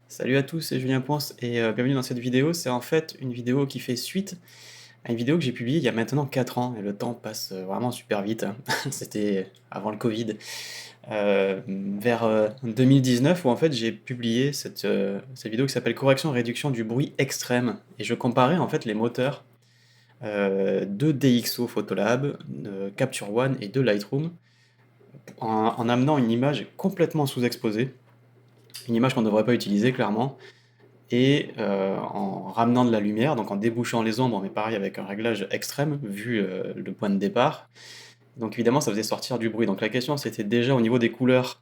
Salut à tous, c'est Julien Ponce et bienvenue dans cette vidéo. C'est en fait une vidéo qui fait suite à une vidéo que j'ai publiée il y a maintenant 4 ans et le temps passe vraiment super vite, hein. C'était avant le Covid, vers 2019 où en fait j'ai publié cette vidéo qui s'appelle Correction et réduction du bruit extrême et je comparais en fait les moteurs de DxO Photolab, de Capture One et de Lightroom en amenant une image complètement sous-exposée, une image qu'on ne devrait pas utiliser clairement, et en ramenant de la lumière, donc en débouchant les ombres, mais pareil avec un réglage extrême, vu le point de départ. Donc évidemment, ça faisait sortir du bruit. Donc la question, c'était déjà au niveau des couleurs,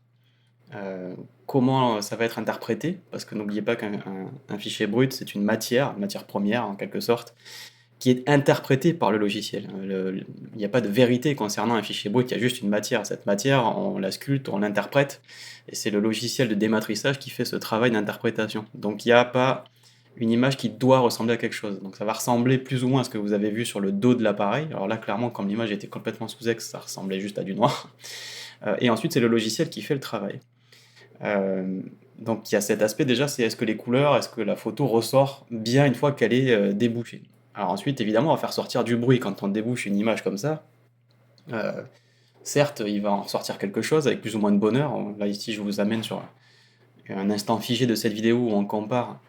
comment ça va être interprété, parce que n'oubliez pas qu'un fichier brut, c'est une matière première en quelque sorte, qui est interprétée par le logiciel. Il n'y a pas de vérité concernant un fichier brut, il y a juste une matière. Cette matière, on la sculpte, on l'interprète, et c'est le logiciel de dématrissage qui fait ce travail d'interprétation. Donc il n'y a pas une image qui doit ressembler à quelque chose. Donc ça va ressembler plus ou moins à ce que vous avez vu sur le dos de l'appareil. Alors là, clairement, comme l'image était complètement sous-ex, ça ressemblait juste à du noir. Et ensuite, c'est le logiciel qui fait le travail. Donc il y a cet aspect déjà, c'est est-ce que les couleurs, est-ce que la photo ressort bien une fois qu'elle est débouchée. Alors ensuite, évidemment, on va faire sortir du bruit quand on débouche une image comme ça. Euh, Certes, il va en ressortir quelque chose avec plus ou moins de bonheur. Là, ici, je vous amène sur un instant figé de cette vidéo où on compare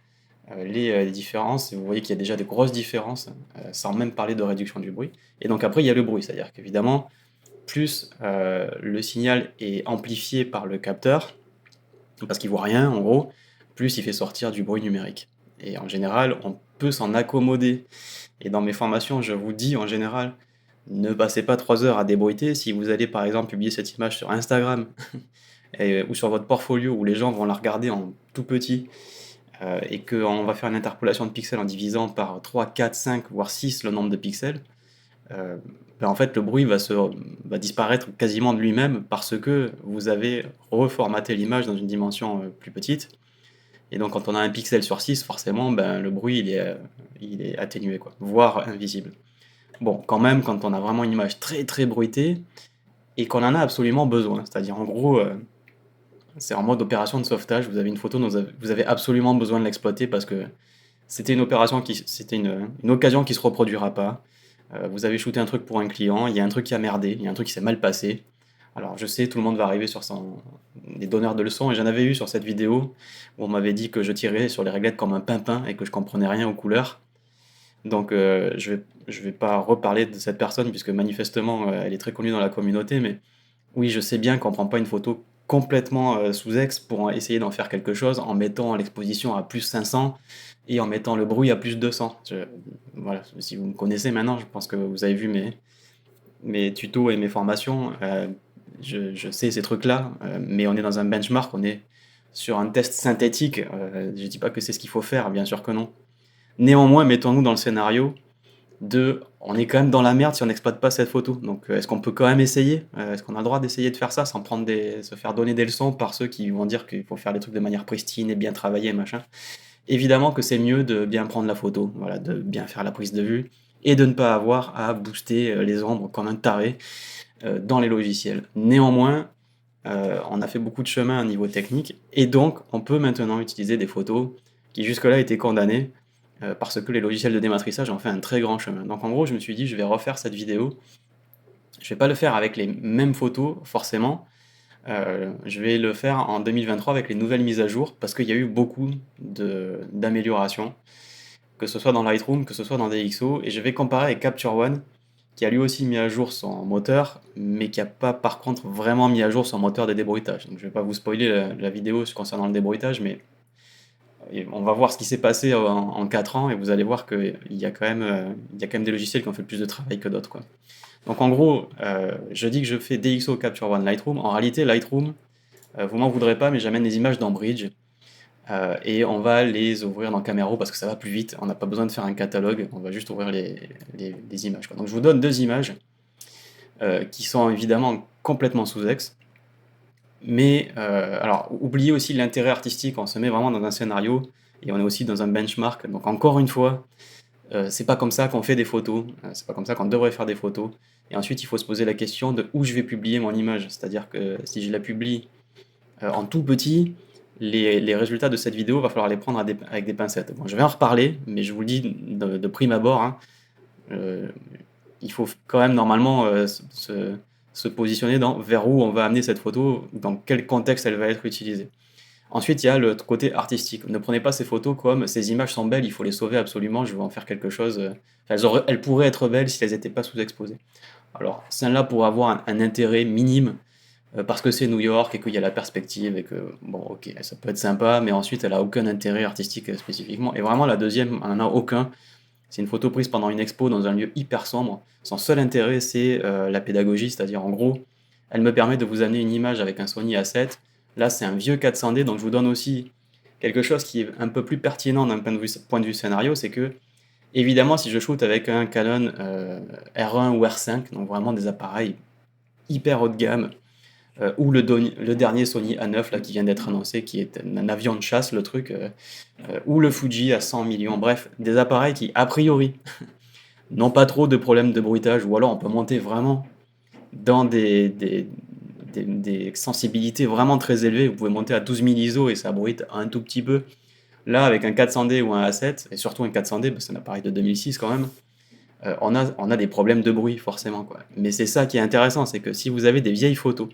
les différences. Et vous voyez qu'il y a déjà des grosses différences, sans même parler de réduction du bruit. Et donc après, il y a le bruit, c'est-à-dire qu'évidemment, plus le signal est amplifié par le capteur, parce qu'il voit rien, en gros, plus il fait sortir du bruit numérique. Et en général, on peut s'en accommoder. Et dans mes formations, je vous dis en général, ne passez pas 3 heures à débruiter. Si vous allez par exemple publier cette image sur Instagram ou sur votre portfolio où les gens vont la regarder en tout petit et qu'on va faire une interpolation de pixels en divisant par 3, 4, 5, voire 6 le nombre de pixels, euh, ben en fait le bruit va disparaître quasiment de lui-même parce que vous avez reformaté l'image dans une dimension plus petite. Et donc quand on a un pixel sur 6, forcément ben, le bruit il est atténué, quoi, voire invisible. Bon, quand même, quand on a vraiment une image très très bruitée et qu'on en a absolument besoin, c'est-à-dire en gros, c'est en mode opération de sauvetage, vous avez une photo dont vous avez absolument besoin de l'exploiter parce que c'était une occasion qui se reproduira pas. Vous avez shooté un truc pour un client, il y a un truc qui a merdé, il y a un truc qui s'est mal passé. Alors je sais, tout le monde va arriver sur des donneurs de leçons, et j'en avais eu sur cette vidéo où on m'avait dit que je tirais sur les réglettes comme un pimpin et que je comprenais rien aux couleurs. Donc je vais pas reparler de cette personne puisque manifestement elle est très connue dans la communauté, mais oui, je sais bien qu'on prend pas une photo complètement sous-ex pour essayer d'en faire quelque chose en mettant l'exposition à plus 500 et en mettant le bruit à plus 200. Voilà, si vous me connaissez maintenant, je pense que vous avez vu mes tutos et mes formations. Je sais ces trucs-là, mais on est dans un benchmark, on est sur un test synthétique. Je dis pas que c'est ce qu'il faut faire, bien sûr que non. Néanmoins, mettons-nous dans le scénario on est quand même dans la merde si on n'exploite pas cette photo. Donc, est-ce qu'on peut quand même essayer? Est-ce qu'on a le droit d'essayer de faire ça sans se faire donner des leçons par ceux qui vont dire qu'il faut faire les trucs de manière pristine et bien travailler, machin? Évidemment que c'est mieux de bien prendre la photo, voilà, de bien faire la prise de vue et de ne pas avoir à booster les ombres comme un taré dans les logiciels. Néanmoins, on a fait beaucoup de chemin au niveau technique et donc on peut maintenant utiliser des photos qui jusque-là étaient condamnées parce que les logiciels de dématrissage ont fait un très grand chemin. Donc en gros, je me suis dit, je vais refaire cette vidéo. Je vais pas le faire avec les mêmes photos, forcément. Je vais le faire en 2023 avec les nouvelles mises à jour, parce qu'il y a eu beaucoup d'améliorations, que ce soit dans Lightroom, que ce soit dans DxO, et je vais comparer avec Capture One, qui a lui aussi mis à jour son moteur, mais qui n'a pas par contre vraiment mis à jour son moteur de débruitage. Donc je vais pas vous spoiler la vidéo concernant le débruitage, mais et on va voir ce qui s'est passé en 4 ans et vous allez voir qu'il y a quand même, il y a quand même des logiciels qui ont fait plus de travail que d'autres, quoi. Donc en gros, je dis que je fais DxO Capture One Lightroom. En réalité, Lightroom, vous m'en voudrez pas, mais j'amène les images dans Bridge et on va les ouvrir dans Camera Raw parce que ça va plus vite. On n'a pas besoin de faire un catalogue, on va juste ouvrir les images, quoi. Donc je vous donne deux images qui sont évidemment complètement sous-ex. Mais alors, oubliez aussi l'intérêt artistique, on se met vraiment dans un scénario et on est aussi dans un benchmark. Donc encore une fois, c'est pas comme ça qu'on fait des photos, c'est pas comme ça qu'on devrait faire des photos. Et ensuite, il faut se poser la question de où je vais publier mon image. C'est-à-dire que si je la publie en tout petit, les résultats de cette vidéo, va falloir les prendre avec des pincettes. Bon, je vais en reparler, mais je vous le dis de prime abord, hein, euh, il faut quand même normalement se positionner vers où on va amener cette photo, dans quel contexte elle va être utilisée. Ensuite, il y a le côté artistique. Ne prenez pas ces photos comme ces images sont belles, il faut les sauver absolument, je vais en faire quelque chose. Elles pourraient être belles si elles n'étaient pas sous-exposées. Alors, celle-là pourrait avoir un intérêt minime parce que c'est New York et qu'il y a la perspective et que, bon, ok, ça peut être sympa, mais ensuite, elle a aucun intérêt artistique spécifiquement. Et vraiment, la deuxième, elle n'en a aucun. C'est une photo prise pendant une expo dans un lieu hyper sombre. Son seul intérêt, c'est la pédagogie, c'est-à-dire en gros, elle me permet de vous amener une image avec un Sony A7. Là, c'est un vieux 400D, donc je vous donne aussi quelque chose qui est un peu plus pertinent d'un point de vue scénario, c'est que, évidemment, si je shoot avec un Canon R1 ou R5, donc vraiment des appareils hyper haut de gamme, ou le dernier Sony A9 là, qui vient d'être annoncé, qui est un avion de chasse, le truc, ou le Fuji à 100 millions, bref, des appareils qui, a priori, n'ont pas trop de problèmes de bruitage, ou alors on peut monter vraiment dans des sensibilités vraiment très élevées. Vous pouvez monter à 12 000 ISO et ça bruite un tout petit peu. Là, avec un 400D ou un A7, et surtout un 400D, c'est un appareil de 2006 quand même, on a des problèmes de bruit forcément, quoi. Mais c'est ça qui est intéressant, c'est que si vous avez des vieilles photos,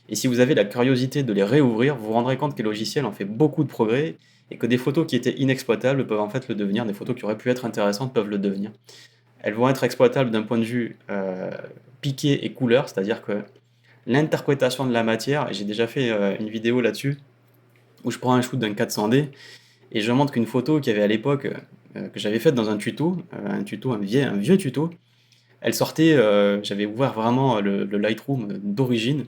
et si vous avez la curiosité de les réouvrir, vous vous rendrez compte que les logiciels ont fait beaucoup de progrès, et que des photos qui étaient inexploitables peuvent en fait le devenir, des photos qui auraient pu être intéressantes peuvent le devenir. Elles vont être exploitables d'un point de vue piqué et couleur, c'est-à-dire que l'interprétation de la matière, et j'ai déjà fait une vidéo là-dessus, où je prends un shoot d'un 400D, et je montre qu'une photo qu'il y avait à l'époque, que j'avais faite dans un tuto, un vieux tuto, elle sortait, j'avais ouvert vraiment le Lightroom d'origine,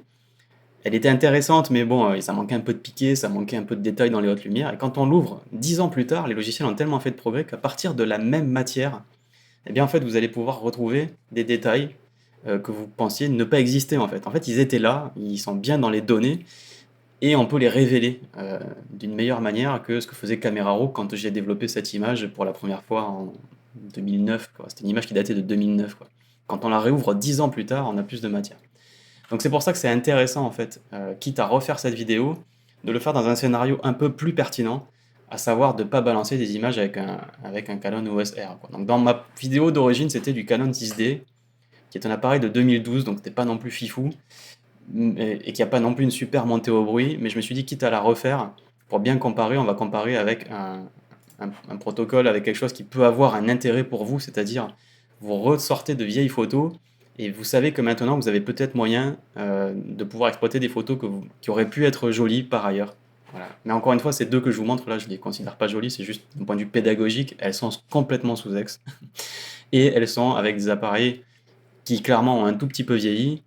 elle était intéressante, mais bon, ça manquait un peu de piqué, ça manquait un peu de détails dans les hautes lumières, et quand on l'ouvre, 10 ans plus tard, les logiciels ont tellement fait de progrès qu'à partir de la même matière, eh bien en fait vous allez pouvoir retrouver des détails que vous pensiez ne pas exister en fait. En fait, ils étaient là, ils sont bien dans les données, et on peut les révéler d'une meilleure manière que ce que faisait Camera Raw quand j'ai développé cette image pour la première fois en 2009, quoi. C'était une image qui datait de 2009, quoi. Quand on la réouvre 10 ans plus tard, on a plus de matière. Donc c'est pour ça que c'est intéressant en fait, quitte à refaire cette vidéo, de le faire dans un scénario un peu plus pertinent, à savoir de ne pas balancer des images avec un Canon EOS R, quoi. Donc dans ma vidéo d'origine, c'était du Canon 6D, qui est un appareil de 2012, donc c'était pas non plus fifou, et qui n'a pas non plus une super montée au bruit, mais je me suis dit, quitte à la refaire, pour bien comparer, on va comparer avec un protocole, avec quelque chose qui peut avoir un intérêt pour vous, c'est-à-dire vous ressortez de vieilles photos, et vous savez que maintenant vous avez peut-être moyen de pouvoir exploiter des photos qui auraient pu être jolies par ailleurs. Voilà. Mais encore une fois, ces deux que je vous montre là, je ne les considère pas jolies, c'est juste d'un point de vue pédagogique, elles sont complètement sous-ex. Et elles sont avec des appareils qui clairement ont un tout petit peu vieilli.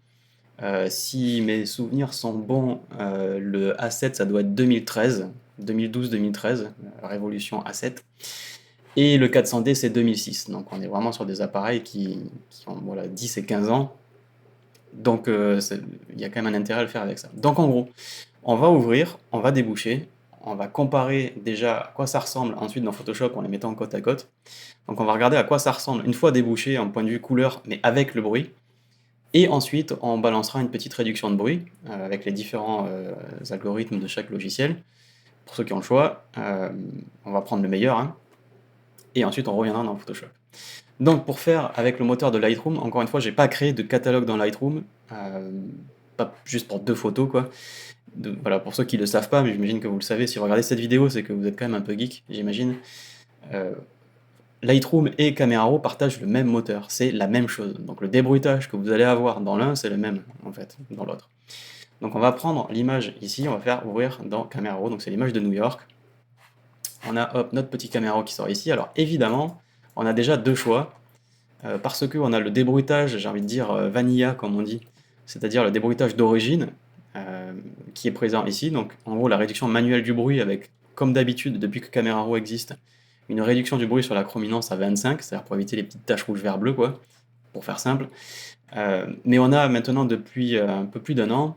Si mes souvenirs sont bons, le A7 ça doit être 2013, 2012-2013, Révolution A7. Et le 400D c'est 2006. Donc on est vraiment sur des appareils qui ont voilà, 10 et 15 ans. Donc il y a quand même un intérêt à le faire avec ça. Donc en gros, on va ouvrir, on va déboucher, on va comparer déjà à quoi ça ressemble ensuite dans Photoshop en les mettant côte à côte. Donc on va regarder à quoi ça ressemble une fois débouché en point de vue couleur, mais avec le bruit. Et ensuite, on balancera une petite réduction de bruit avec les différents algorithmes de chaque logiciel. Pour ceux qui ont le choix, on va prendre le meilleur, hein, et ensuite on reviendra dans Photoshop. Donc pour faire avec le moteur de Lightroom, encore une fois, j'ai pas créé de catalogue dans Lightroom, pas juste pour deux photos quoi. Voilà, pour ceux qui ne le savent pas, mais j'imagine que vous le savez, si vous regardez cette vidéo, c'est que vous êtes quand même un peu geek, j'imagine. Lightroom et Camera Raw partagent le même moteur, c'est la même chose. Donc le débruitage que vous allez avoir dans l'un, c'est le même en fait dans l'autre. Donc on va prendre l'image ici, on va faire ouvrir dans Camera Raw, donc c'est l'image de New York. On a hop, notre petit Camera Raw qui sort ici. Alors évidemment, on a déjà deux choix, parce qu'on a le débruitage, j'ai envie de dire vanilla comme on dit, c'est-à-dire le débruitage d'origine, qui est présent ici. Donc en gros la réduction manuelle du bruit avec, comme d'habitude depuis que Camera Raw existe, une réduction du bruit sur la chrominance à 25, c'est-à-dire pour éviter les petites taches rouge, vert, bleu, quoi, pour faire simple. Mais on a maintenant, depuis un peu plus d'un an,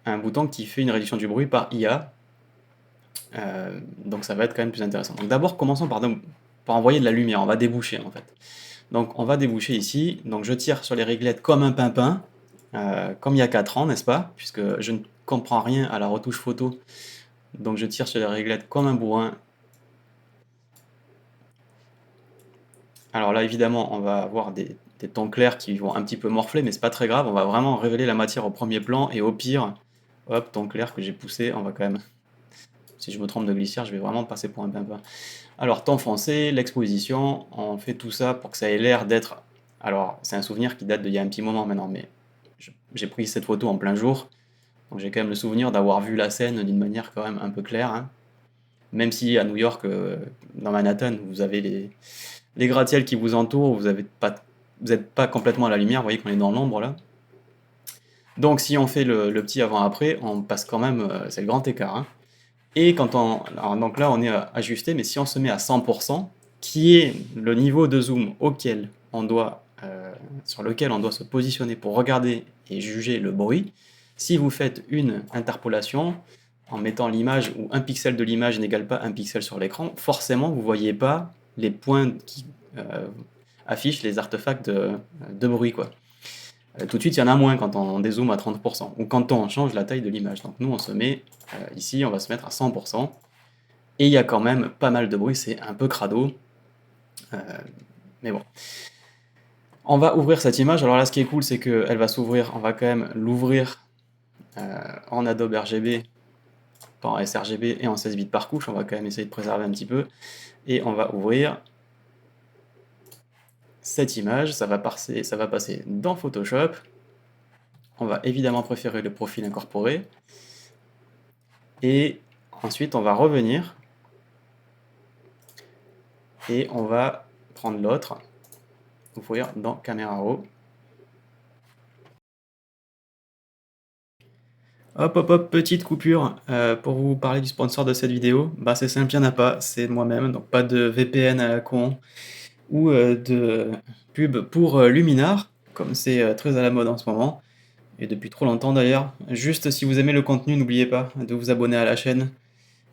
un bouton qui fait une réduction du bruit par IA. Donc ça va être quand même plus intéressant. Donc d'abord, commençons par envoyer de la lumière, on va déboucher en fait. Donc on va déboucher ici, donc je tire sur les réglettes comme un pimpin, comme il y a 4 ans, n'est-ce pas? Puisque je ne comprends rien à la retouche photo, donc je tire sur les réglettes comme un bourrin. Alors là, évidemment, on va avoir des tons clairs qui vont un petit peu morfler, mais c'est pas très grave, on va vraiment révéler la matière au premier plan, et au pire, hop, ton clair que j'ai poussé, on va quand même, si je me trompe de glissière, je vais vraiment passer pour un pimpin. Alors, ton foncé, l'exposition, on fait tout ça pour que ça ait l'air d'être... Alors, c'est un souvenir qui date d'il y a un petit moment maintenant, mais j'ai pris cette photo en plein jour, donc j'ai quand même le souvenir d'avoir vu la scène d'une manière quand même un peu claire, hein. Même si à New York, dans Manhattan, vous avez les gratte-ciels qui vous entourent, vous n'êtes pas complètement à la lumière, vous voyez qu'on est dans l'ombre là. Donc si on fait le petit avant-après, on passe quand même, c'est le grand écart, hein. Et alors, donc là on est ajusté, mais si on se met à 100%, qui est le niveau de zoom sur lequel on doit se positionner pour regarder et juger le bruit, si vous faites une interpolation, en mettant l'image où un pixel de l'image n'égale pas un pixel sur l'écran, forcément vous ne voyez pas les points qui affichent les artefacts de bruit, quoi. Tout de suite, il y en a moins quand on dézoome à 30%, ou quand on change la taille de l'image. Donc nous, on se met, ici, on va se mettre à 100%, et il y a quand même pas mal de bruit, c'est un peu crado, mais bon. On va ouvrir cette image, alors là, ce qui est cool, c'est qu'elle va s'ouvrir, on va quand même l'ouvrir en Adobe RGB, pas en sRGB et en 16 bits par couche, on va quand même essayer de préserver un petit peu, et on va ouvrir cette image, ça va passer dans Photoshop. On va évidemment préférer le profil incorporé, et ensuite on va revenir, et on va prendre l'autre, ouvrir dans Camera Raw. Hop hop hop, petite coupure pour vous parler du sponsor de cette vidéo. Bah c'est simple, il n'y en a pas, c'est moi-même, donc pas de VPN à la con, ou de pub pour Luminar, comme c'est très à la mode en ce moment, et depuis trop longtemps d'ailleurs. Juste si vous aimez le contenu, n'oubliez pas de vous abonner à la chaîne,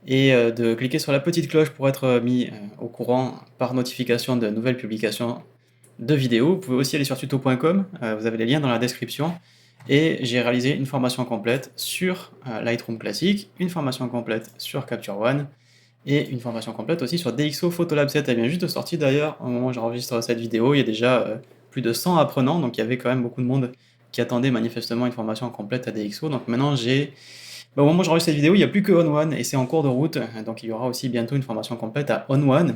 et de cliquer sur la petite cloche pour être mis au courant par notification de nouvelles publications de vidéos. Vous pouvez aussi aller sur tuto.com, vous avez les liens dans la description, et j'ai réalisé une formation complète sur Lightroom classique, une formation complète sur Capture One, et une formation complète aussi sur DxO Photolab 7. Elle vient juste de sortir d'ailleurs, au moment où j'enregistre cette vidéo, il y a déjà plus de 100 apprenants, donc il y avait quand même beaucoup de monde qui attendait manifestement une formation complète à DxO. Donc maintenant au moment où j'enregistre cette vidéo, il n'y a plus que On1 et c'est en cours de route, donc il y aura aussi bientôt une formation complète à On1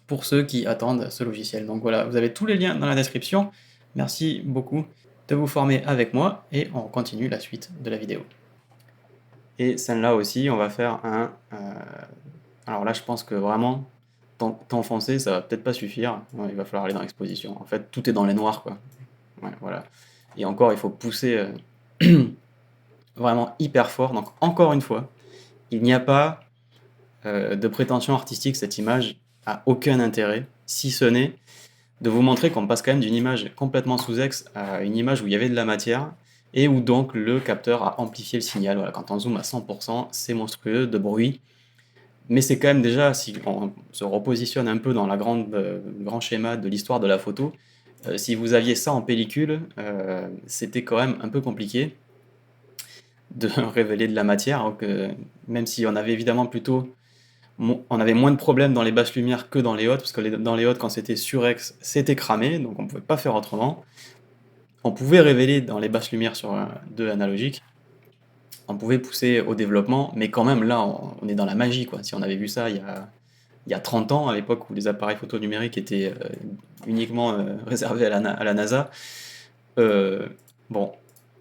pour ceux qui attendent ce logiciel. Donc voilà, vous avez tous les liens dans la description. Merci beaucoup de vous former avec moi et on continue la suite de la vidéo. Et celle-là aussi, on va faire alors là, je pense que vraiment, temps foncé, ça va peut-être pas suffire. Ouais, il va falloir aller dans l'exposition. En fait, tout est dans les noirs, quoi. Ouais, voilà. Et encore, il faut pousser vraiment hyper fort. Donc encore une fois, il n'y a pas de prétention artistique, cette image a aucun intérêt, si ce n'est de vous montrer qu'on passe quand même d'une image complètement sous-ex à une image où il y avait de la matière, et où donc le capteur a amplifié le signal. Voilà, quand on zoome à 100%, c'est monstrueux de bruit, mais c'est quand même déjà, si on se repositionne un peu dans la grand schéma de l'histoire de la photo, si vous aviez ça en pellicule, c'était quand même un peu compliqué de révéler de la matière, donc, même si on avait évidemment on avait moins de problèmes dans les basses lumières que dans les hautes, parce que dans les hautes, quand c'était surex, c'était cramé, donc on ne pouvait pas faire autrement. On pouvait révéler dans les basses lumières sur 2 analogiques, on pouvait pousser au développement, mais quand même là, on est dans la magie, quoi. Si on avait vu ça il y a 30 ans, à l'époque où les appareils photo numériques étaient uniquement réservés à la NASA, bon,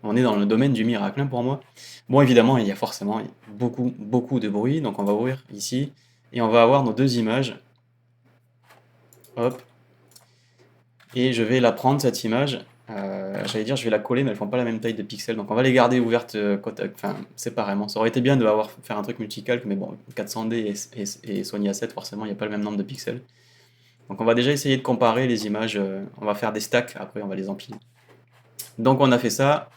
on est dans le domaine du miracle, hein, pour moi. Bon, évidemment, il y a forcément beaucoup, beaucoup de bruit, donc on va ouvrir ici, et on va avoir nos 2 images. Hop. Et je vais la prendre, cette image. J'allais dire, je vais la coller, mais elles font pas la même taille de pixels, donc on va les garder ouvertes séparément. Ça aurait été bien de faire un truc multicalque, mais bon, 400D et Sony A7, forcément, il n'y a pas le même nombre de pixels. Donc on va déjà essayer de comparer les images, on va faire des stacks, après on va les empiler. Donc on a fait ça.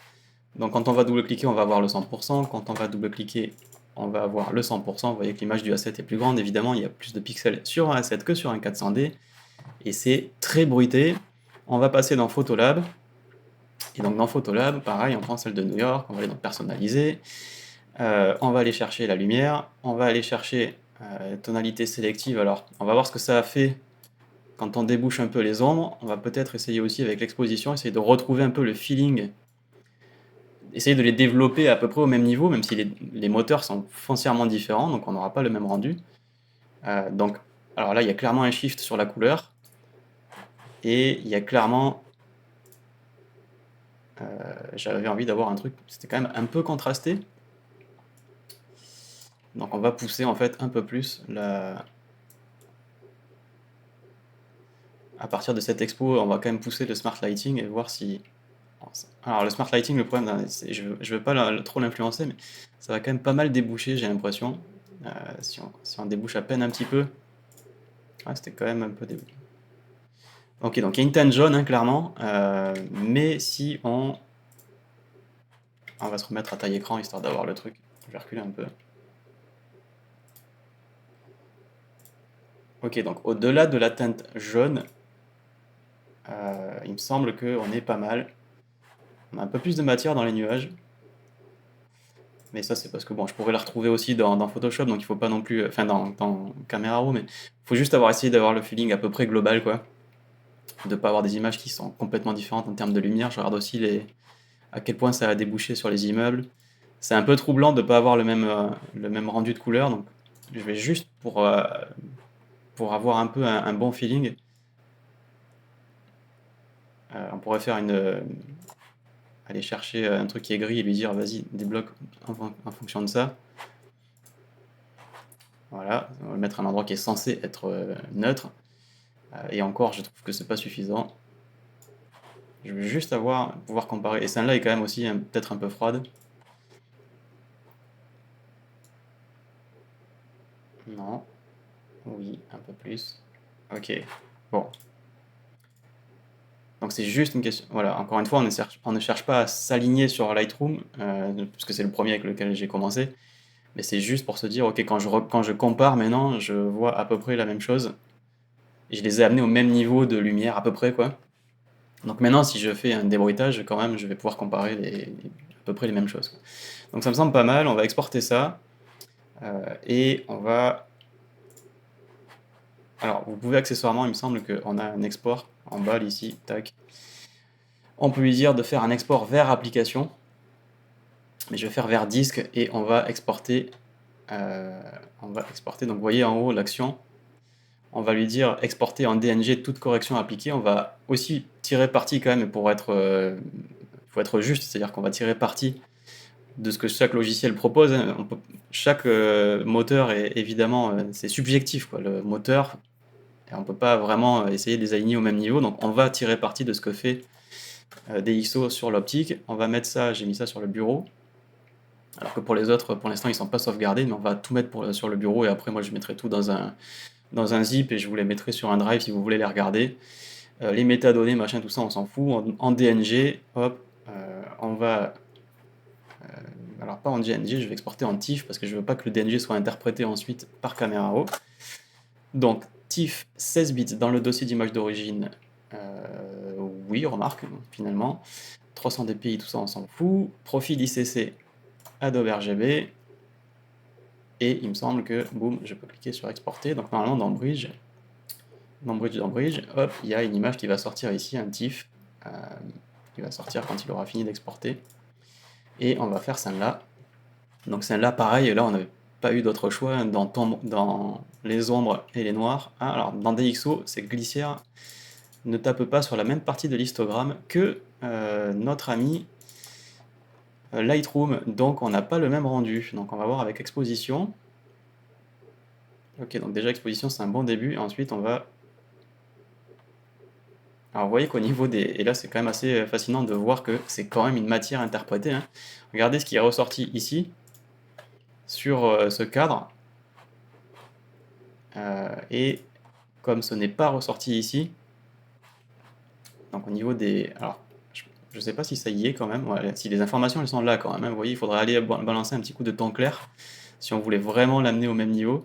Donc quand on va double-cliquer, on va avoir le 100%. Quand on va double-cliquer, on va avoir le 100%. Vous voyez que l'image du A7 est plus grande. Évidemment, il y a plus de pixels sur un A7 que sur un 400D. et c'est très bruité. On va passer dans Photolab, et donc dans Photolab, pareil, on prend celle de New York, on va aller dans personnaliser, on va aller chercher la lumière, on va aller chercher tonalité sélective. Alors, on va voir ce que ça a fait quand on débouche un peu les ombres. On va peut-être essayer aussi avec l'exposition, essayer de retrouver un peu le feeling, essayer de les développer à peu près au même niveau, même si les moteurs sont foncièrement différents, donc on n'aura pas le même rendu. Donc, alors là, il y a clairement un shift sur la couleur, et il y a clairement... j'avais envie d'avoir un truc, c'était quand même un peu contrasté. Donc on va pousser en fait un peu plus à partir de cette expo, on va quand même pousser le smart lighting et voir si... Alors le smart lighting, le problème, je veux pas trop l'influencer, mais ça va quand même pas mal déboucher, j'ai l'impression. Si on débouche à peine un petit peu... Ouais, c'était quand même un peu débouché. Ok, donc il y a une teinte jaune, hein, clairement, mais si on... On va se remettre à taille écran, histoire d'avoir le truc. Je vais reculer un peu. Ok, donc au-delà de la teinte jaune, il me semble qu'on est pas mal. On a un peu plus de matière dans les nuages. Mais ça, c'est parce que bon, je pourrais la retrouver aussi dans Photoshop, donc il faut pas non plus. Enfin, dans Camera Raw, mais il faut juste avoir essayé d'avoir le feeling à peu près global, quoi. De pas avoir des images qui sont complètement différentes en termes de lumière. Je regarde aussi à quel point ça a débouché sur les immeubles. C'est un peu troublant de pas avoir le même rendu de couleur, donc je vais juste pour avoir un peu un bon feeling. On pourrait faire aller chercher un truc qui est gris et lui dire vas-y, débloque en fonction de ça. Voilà, on va le mettre à un endroit qui est censé être neutre. Et encore, je trouve que c'est pas suffisant. Je veux juste pouvoir comparer. Et celle-là est quand même aussi peut-être un peu froide. Non. Oui, un peu plus. Ok. Bon. Donc c'est juste une question. Voilà, encore une fois, on ne cherche pas à s'aligner sur Lightroom, parce que c'est le premier avec lequel j'ai commencé. Mais c'est juste pour se dire, ok, quand je compare maintenant, je vois à peu près la même chose. Et je les ai amenés au même niveau de lumière, à peu près, quoi. Donc maintenant, si je fais un débruitage, quand même, je vais pouvoir comparer à peu près les mêmes choses, quoi. Donc ça me semble pas mal, on va exporter ça. Et on va... Alors, vous pouvez accessoirement, il me semble qu'on a un export en bas, ici, tac. On peut lui dire de faire un export vers application. Mais je vais faire vers disque et on va exporter. Donc vous voyez en haut l'action. On va lui dire exporter en DNG toute correction appliquée. On va aussi tirer parti quand même faut être juste, c'est-à-dire qu'on va tirer parti de ce que chaque logiciel propose. Chaque moteur est évidemment, c'est subjectif, quoi, le moteur, et on peut pas vraiment essayer de les aligner au même niveau, donc on va tirer parti de ce que fait DxO sur l'optique. On va mettre ça, j'ai mis ça sur le bureau, alors que pour les autres, pour l'instant, ils sont pas sauvegardés, mais on va tout mettre sur le bureau, et après, moi, je mettrai tout dans un zip, et je vous les mettrai sur un drive si vous voulez les regarder. Les métadonnées, machin, tout ça, on s'en fout. En DNG, hop, on va... alors pas en DNG, je vais exporter en TIFF, parce que je veux pas que le DNG soit interprété ensuite par Camera Raw. Donc, TIFF 16 bits dans le dossier d'image d'origine, oui, remarque, finalement. 300 dpi, tout ça, on s'en fout. Profil ICC, Adobe RGB. Et il me semble que, boum, je peux cliquer sur exporter. Donc normalement dans Bridge, hop, il y a une image qui va sortir ici, un TIFF, qui va sortir quand il aura fini d'exporter. Et on va faire celle-là. Donc celle-là, pareil, là on n'avait pas eu d'autre choix dans les ombres et les noirs. Ah, alors dans DxO, c'est glissière ne tape pas sur la même partie de l'histogramme que notre ami Lightroom, donc on n'a pas le même rendu. Donc on va voir avec exposition. Ok, donc déjà exposition c'est un bon début, et ensuite on va... Alors vous voyez qu'au niveau des... Et là c'est quand même assez fascinant de voir que c'est quand même une matière interprétée, hein. Regardez ce qui est ressorti ici, sur ce cadre, et comme ce n'est pas ressorti ici, donc au niveau des... Alors, je ne sais pas si ça y est quand même, ouais, si les informations elles sont là quand même, hein. Vous voyez, il faudrait aller balancer un petit coup de temps clair, si on voulait vraiment l'amener au même niveau.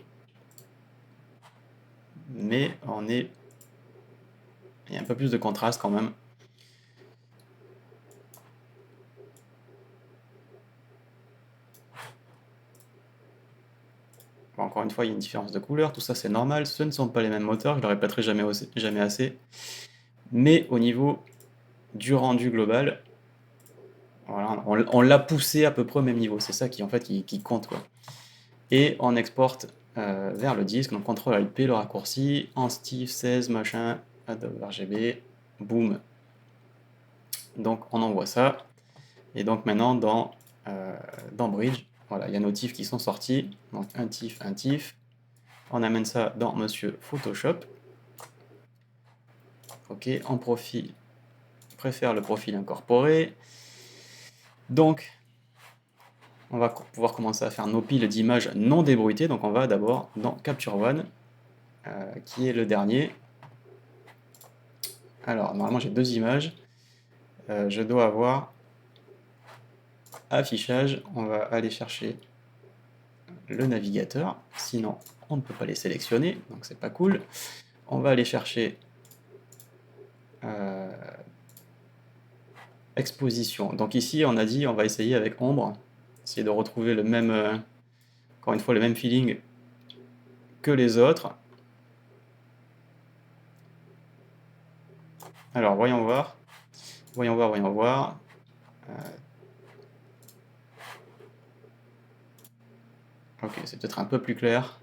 Mais on est... Il y a un peu plus de contraste quand même. Bon, encore une fois, il y a une différence de couleur, tout ça c'est normal, ce ne sont pas les mêmes moteurs, je le répéterai jamais assez. Mais au niveau du rendu global, voilà, on l'a poussé à peu près au même niveau, c'est ça qui en fait qui compte quoi. Et on exporte vers le disque, donc CTRL-P, le raccourci, en Steve 16, machin, Adobe RGB, boum. Donc on envoie ça, et donc maintenant dans Bridge, voilà, il y a nos TIFF qui sont sortis, donc un TIFF, on amène ça dans Monsieur Photoshop, ok, en profil, préfère le profil incorporé, donc on va pouvoir commencer à faire nos piles d'images non débruitées, donc on va d'abord dans Capture One, qui est le dernier. Alors normalement j'ai deux images, je dois avoir affichage, on va aller chercher le navigateur, sinon on ne peut pas les sélectionner, donc c'est pas cool. On va aller chercher exposition. Donc ici on a dit on va essayer avec ombre, essayer de retrouver le même, encore une fois le même feeling que les autres. Alors voyons voir, voyons voir, voyons voir. Ok, c'est peut-être un peu plus clair.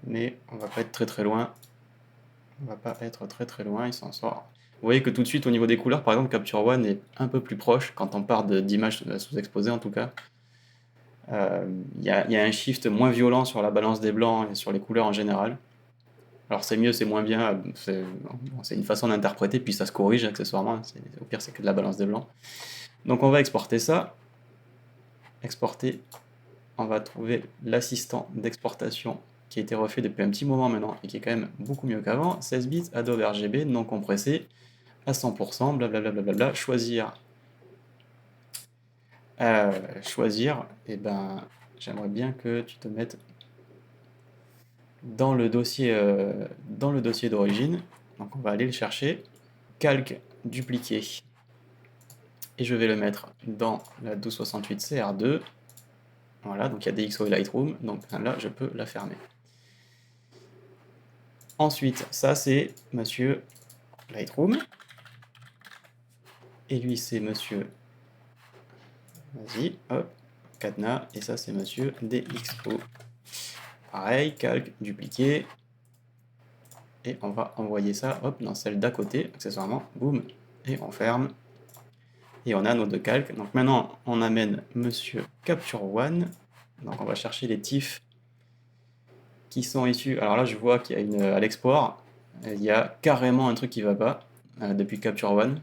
Mais on va pas être très très loin. On va pas être très très loin, il s'en sort. Vous voyez que tout de suite au niveau des couleurs, par exemple Capture One est un peu plus proche quand on part d'images sous-exposées en tout cas. Il y a un shift moins violent sur la balance des blancs et sur les couleurs en général. Alors c'est mieux, c'est moins bien, c'est une façon d'interpréter, puis ça se corrige accessoirement, au pire c'est que de la balance des blancs. Donc on va exporter ça, exporter, on va trouver l'assistant d'exportation qui a été refait depuis un petit moment maintenant et qui est quand même beaucoup mieux qu'avant, 16 bits, Adobe RGB, non compressé, à 100%, blablabla, choisir, et ben j'aimerais bien que tu te mettes dans le dossier d'origine, donc on va aller le chercher, calque, dupliquer, et je vais le mettre dans la 1268 CR2, voilà, donc il y a DxO et Lightroom, donc là je peux la fermer. Ensuite, ça c'est monsieur Lightroom, et lui c'est monsieur, vas-y, hop, cadenas, et ça c'est monsieur DxO. Pareil, calque, dupliquer, et on va envoyer ça, hop, dans celle d'à côté, accessoirement, boum, et on ferme. Et on a nos deux calques. Donc maintenant, on amène Monsieur Capture One. Donc on va chercher les TIFF qui sont issus. Alors là, je vois qu'il y a à l'export, il y a carrément un truc qui va pas depuis Capture One.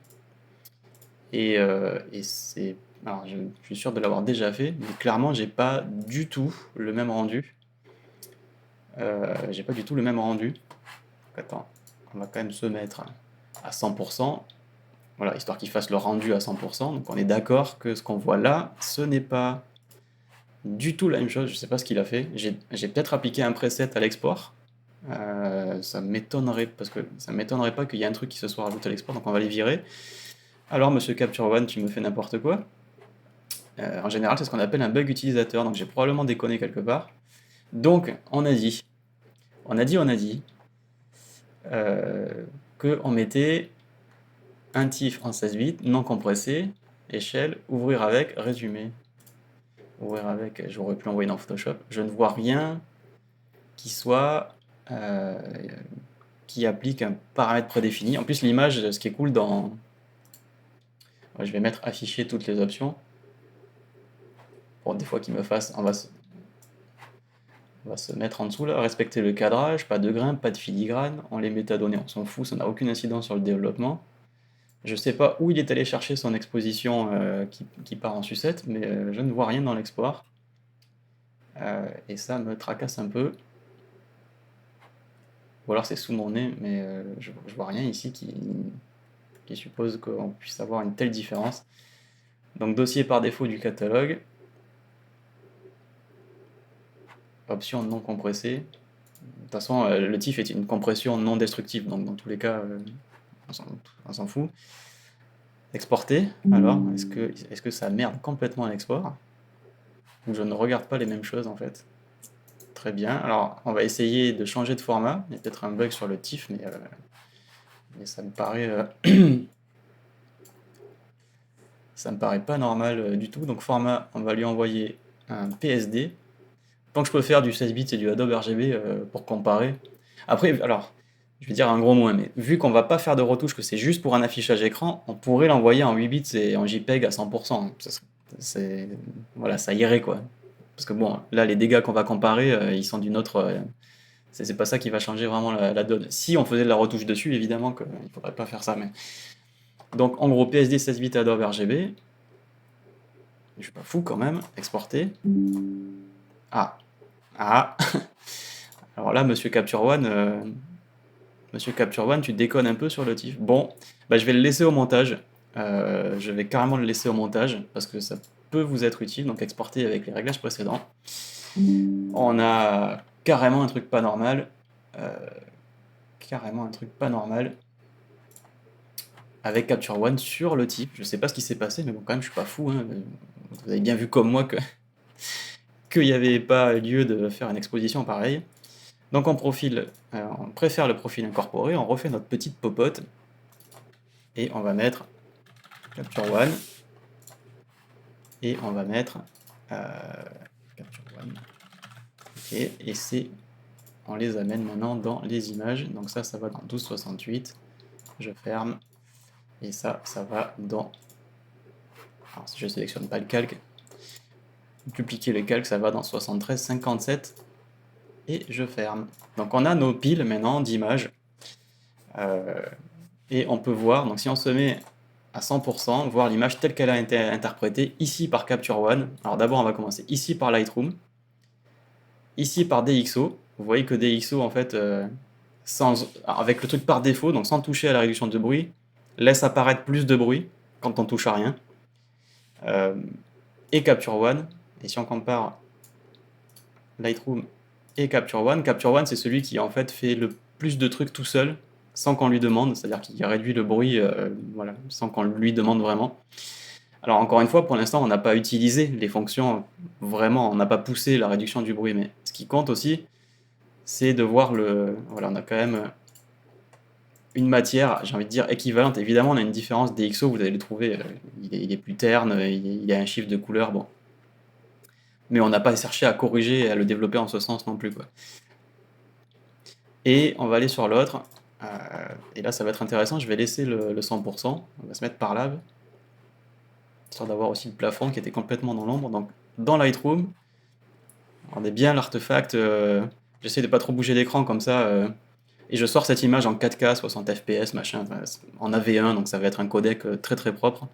Et c'est. Alors je suis sûr de l'avoir déjà fait, mais clairement, j'ai pas du tout le même rendu. J'ai pas du tout le même rendu. Donc, attends, on va quand même se mettre à 100%. Voilà, histoire qu'il fasse le rendu à 100%. Donc on est d'accord que ce qu'on voit là, ce n'est pas du tout la même chose. Je sais pas ce qu'il a fait. J'ai peut-être appliqué un preset à l'export. Ça m'étonnerait, parce que ça m'étonnerait pas qu'il y ait un truc qui se soit rajouté à l'export, donc on va les virer. Alors, monsieur Capture One, tu me fais n'importe quoi. En général, c'est ce qu'on appelle un bug utilisateur, donc j'ai probablement déconné quelque part. Donc, on a dit qu'on mettait un TIFF en 16 bits, non compressé, échelle, ouvrir avec, résumé. Ouvrir avec, j'aurais pu l'envoyer dans Photoshop. Je ne vois rien qui soit euh, qui applique un paramètre prédéfini. En plus, l'image, ce qui est cool dans... Je vais mettre afficher toutes les options. Pour des fois qu'il me fasse... On va se mettre en dessous là. Respecter le cadrage, pas de grain, pas de filigrane. On les métadonnées, on s'en fout, ça n'a aucune incidence sur le développement. Je sais pas où il est allé chercher son exposition qui part en sucette, mais je ne vois rien dans l'export. Et ça me tracasse un peu. Ou alors c'est sous mon nez, mais je vois rien ici qui suppose qu'on puisse avoir une telle différence. Donc dossier par défaut du catalogue. option non compressée. De toute façon, le TIFF est une compression non destructive, donc dans tous les cas, on s'en fout. Exporter, alors, est-ce que ça merde complètement à l'export? Ou je ne regarde pas les mêmes choses en fait. Très bien, alors on va essayer de changer de format. Il y a peut-être un bug sur le TIFF, mais ça me paraît, ça me paraît pas normal du tout. Donc format, on va lui envoyer un PSD. Tant que je peux faire du 16 bits et du Adobe RGB pour comparer. Après, alors, je vais dire un gros mot, mais vu qu'on va pas faire de retouche, que c'est juste pour un affichage écran, on pourrait l'envoyer en 8 bits et en JPEG à 100%. Voilà, ça irait quoi. Parce que bon, là, les dégâts qu'on va comparer, ils sont d'une autre. C'est pas ça qui va changer vraiment la donne. Si on faisait de la retouche dessus, évidemment qu'il ne faudrait pas faire ça. Mais... Donc, en gros, PSD 16 bits Adobe RGB. Je suis pas fou quand même. Exporter. Ah. Ah. Alors là, Monsieur Capture One, tu déconnes un peu sur le TIFF. Bon, bah, je vais le laisser au montage. Je vais carrément le laisser au montage parce que ça peut vous être utile. Donc exporter avec les réglages précédents. On a carrément un truc pas normal. Carrément un truc pas normal. Avec Capture One sur le TIFF. Je sais pas ce qui s'est passé, mais bon, quand même, je suis pas fou. Hein. Vous avez bien vu comme moi qu'il n'y avait pas lieu de faire une exposition pareille. Donc on préfère le profil incorporé, on refait notre petite popote et on va mettre Capture One et on va mettre Capture One. Okay, et on les amène maintenant dans les images. Donc ça va dans 1268. Je ferme et ça va dans. Alors si je sélectionne pas le calque, dupliquer le calque, ça va dans 7357 et je ferme. Donc on a nos piles maintenant d'images. Et on peut voir, donc si on se met à 100%, voir l'image telle qu'elle a été interprétée ici par Capture One. Alors d'abord on va commencer ici par Lightroom, ici par DxO. Vous voyez que DxO en fait, avec le truc par défaut, donc sans toucher à la réduction de bruit, laisse apparaître plus de bruit quand on touche à rien. Et Capture One, et si on compare Lightroom et Capture One c'est celui qui en fait fait le plus de trucs tout seul, sans qu'on lui demande, c'est-à-dire qu'il réduit le bruit voilà, sans qu'on lui demande vraiment. Alors encore une fois, pour l'instant, on n'a pas utilisé les fonctions, vraiment, on n'a pas poussé la réduction du bruit, mais ce qui compte aussi, c'est de voir voilà, on a quand même une matière, j'ai envie de dire, équivalente. Évidemment, on a une différence DxO, vous allez le trouver, il est plus terne, il a un shift de couleur, bon. Mais on n'a pas cherché à corriger et à le développer en ce sens non plus, quoi. Et on va aller sur l'autre, et là ça va être intéressant, je vais laisser le 100%, on va se mettre par là, histoire d'avoir aussi le plafond qui était complètement dans l'ombre. Donc dans Lightroom, on est bien l'artefact, j'essaie de pas trop bouger l'écran comme ça, et je sors cette image en 4K, 60 fps, machin, en AV1, donc ça va être un codec très très propre.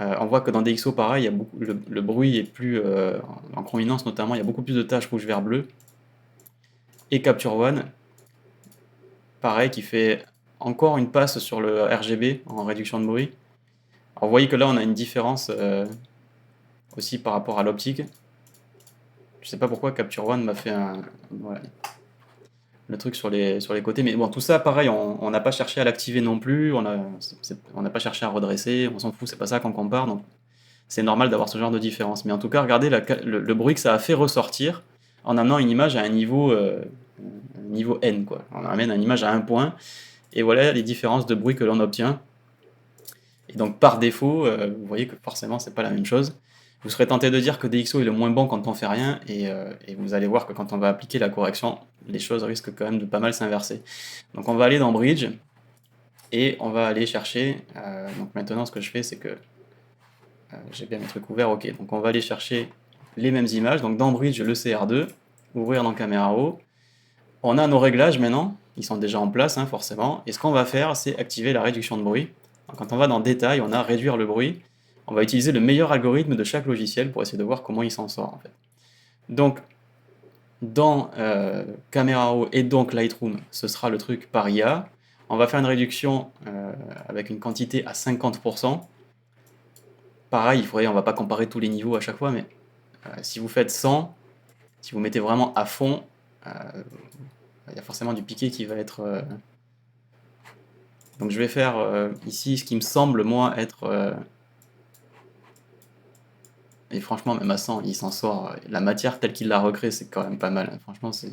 On voit que dans DxO pareil, il y a beaucoup, le bruit est plus, en chrominance notamment, il y a beaucoup plus de taches rouge, vert, bleu. Et Capture One, pareil, qui fait encore une passe sur le RGB en réduction de bruit. Alors vous voyez que là on a une différence aussi par rapport à l'optique. Je sais pas pourquoi Capture One m'a fait voilà, le truc sur les côtés, mais bon, tout ça pareil, on n'a pas cherché à l'activer non plus, on n'a pas cherché à redresser, on s'en fout, c'est pas ça qu'on compare, donc c'est normal d'avoir ce genre de différence. Mais en tout cas, regardez le bruit que ça a fait ressortir en amenant une image à un niveau N, quoi. On amène une image à un point, et voilà les différences de bruit que l'on obtient. Et donc par défaut, vous voyez que forcément c'est pas la même chose. Vous serez tenté de dire que DxO est le moins bon quand on fait rien, et vous allez voir que quand on va appliquer la correction, les choses risquent quand même de pas mal s'inverser. Donc on va aller dans Bridge, et on va aller chercher, donc maintenant ce que je fais c'est que, j'ai bien mes trucs ouverts, ok, donc on va aller chercher les mêmes images, donc dans Bridge le CR2, ouvrir dans Camera Raw, on a nos réglages maintenant, ils sont déjà en place hein, forcément, et ce qu'on va faire c'est activer la réduction de bruit. Donc, quand on va dans Détail, on a réduire le bruit, on va utiliser le meilleur algorithme de chaque logiciel pour essayer de voir comment il s'en sort en fait. Donc dans Camera Raw et donc Lightroom, ce sera le truc par IA. On va faire une réduction avec une quantité à 50%. Pareil, on va pas comparer tous les niveaux à chaque fois, mais si vous faites 100, Si vous mettez vraiment à fond, il y a forcément du piqué qui va être... Donc je vais faire ici ce qui me semble, moi, être... Et franchement, même à 100, il s'en sort. La matière telle qu'il l'a recréée, c'est quand même pas mal. Franchement, si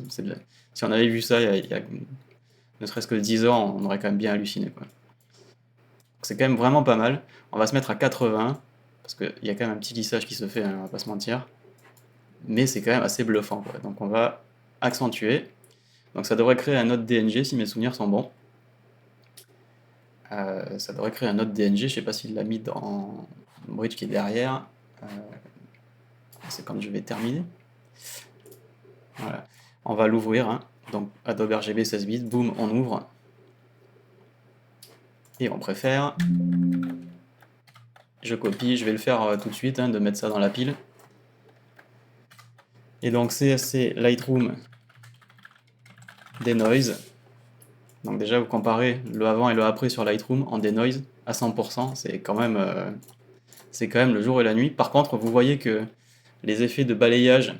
on avait vu ça il y a ne serait-ce que 10 ans, on aurait quand même bien halluciné, quoi. C'est quand même vraiment pas mal. On va se mettre à 80, parce qu'il y a quand même un petit lissage qui se fait, hein, on va pas se mentir. Mais c'est quand même assez bluffant, quoi. Donc on va accentuer. Donc ça devrait créer un autre DNG si mes souvenirs sont bons. Ça devrait créer un autre DNG, je sais pas s'il l'a mis dans le bridge qui est derrière. C'est quand je vais terminer. Voilà. On va l'ouvrir, hein. Donc Adobe RGB 16 bits, boum, on ouvre. Et on préfère. Je copie, je vais le faire tout de suite, hein, de mettre ça dans la pile. Et donc CSC Lightroom Denoise. Donc déjà vous comparez le avant et le après sur Lightroom en Denoise à 100%, c'est quand même le jour et la nuit. Par contre, vous voyez que les effets de balayage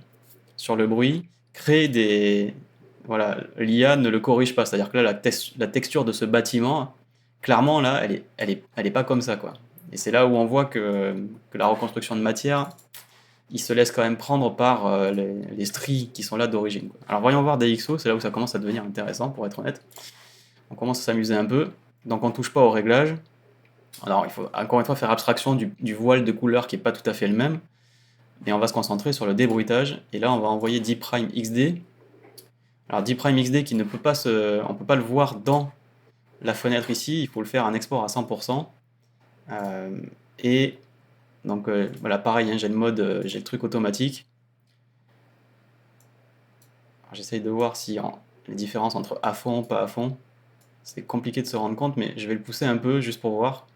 sur le bruit créent des... Voilà, l'IA ne le corrige pas, c'est-à-dire que là, la texture de ce bâtiment, clairement, là, elle est pas comme ça, quoi. Et c'est là où on voit que la reconstruction de matière, il se laisse quand même prendre par les stries qui sont là d'origine, quoi. Alors voyons voir DxO, c'est là où ça commence à devenir intéressant, pour être honnête. On commence à s'amuser un peu, donc on touche pas au réglage. Alors il faut encore une fois faire abstraction du voile de couleur qui est pas tout à fait le même, et on va se concentrer sur le débruitage, et là on va envoyer D'Prime XD. Alors D'Prime XD qui ne peut pas on peut pas le voir dans la fenêtre ici, il faut le faire en export à 100%. Et donc voilà, pareil, hein, j'ai le mode, j'ai le truc automatique. J'essaye de voir si les différences entre à fond, pas à fond. C'est compliqué de se rendre compte, mais je vais le pousser un peu juste pour voir.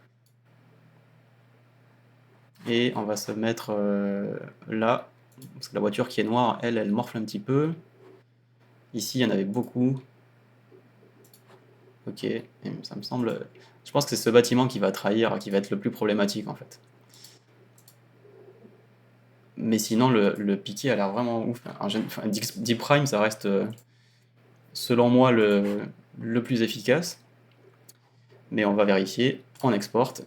Et on va se mettre là, parce que la voiture qui est noire, elle morfle un petit peu. Ici, il y en avait beaucoup. Ok, et ça me semble... Je pense que c'est ce bâtiment qui va trahir, qui va être le plus problématique en fait. Mais sinon, le piqué a l'air vraiment ouf. Enfin, D'Prime, ça reste, selon moi, le plus efficace. Mais on va vérifier, on exporte.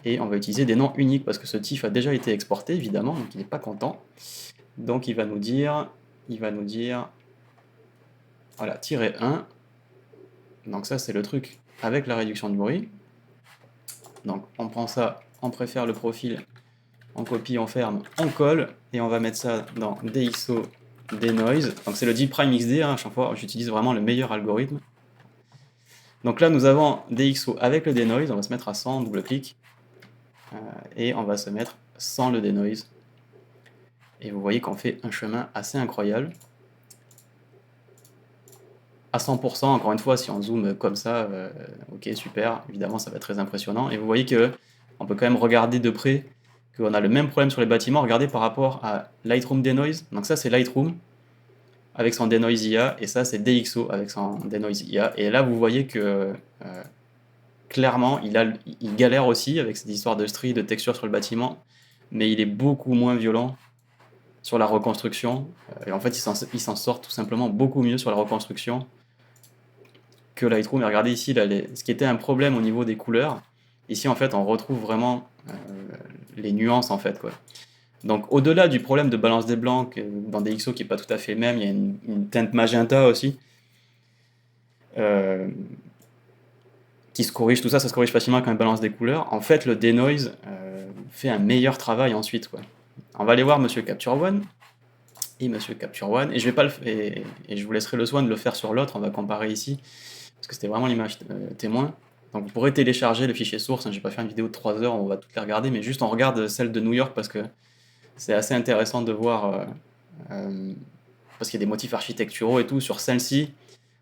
Et on va utiliser des noms uniques parce que ce TIFF a déjà été exporté, évidemment, donc il n'est pas content. Donc il va nous dire, voilà, -1. Donc ça, c'est le truc avec la réduction du bruit. Donc on prend ça, on préfère le profil, on copie, on ferme, on colle, et on va mettre ça dans DxO Denoise. Donc c'est le D'Prime XD, hein, à chaque fois j'utilise vraiment le meilleur algorithme. Donc là nous avons DxO avec le Denoise, on va se mettre à 100, double-clic, et on va se mettre sans le Denoise. Et vous voyez qu'on fait un chemin assez incroyable. À 100%, encore une fois, si on zoome comme ça, ok, super, évidemment ça va être très impressionnant. Et vous voyez que on peut quand même regarder de près qu'on a le même problème sur les bâtiments. Regardez par rapport à Lightroom Denoise. Donc ça c'est Lightroom avec son Denoise IA, et ça c'est DxO avec son Denoise IA. Et là vous voyez que clairement il galère aussi avec cette histoire de stries, de texture sur le bâtiment, mais il est beaucoup moins violent sur la reconstruction. Et en fait il s'en sort tout simplement beaucoup mieux sur la reconstruction que Lightroom. Et regardez ici, là, ce qui était un problème au niveau des couleurs, ici en fait on retrouve vraiment les nuances en fait, quoi. Donc au-delà du problème de balance des blancs dans DxO qui est pas tout à fait le même, il y a une teinte magenta aussi qui se corrige, tout ça, ça se corrige facilement quand on balance des couleurs. En fait le denoise fait un meilleur travail ensuite, quoi. On va aller voir Monsieur Capture One et Monsieur Capture One, et je vais pas et je vous laisserai le soin de le faire sur l'autre, on va comparer ici parce que c'était vraiment l'image témoin. Donc vous pourrez télécharger le fichier source, hein, j'ai pas fait une vidéo de 3 heures, on va toutes les regarder, mais juste on regarde celle de New York parce que c'est assez intéressant de voir, parce qu'il y a des motifs architecturaux et tout. Sur celle-ci,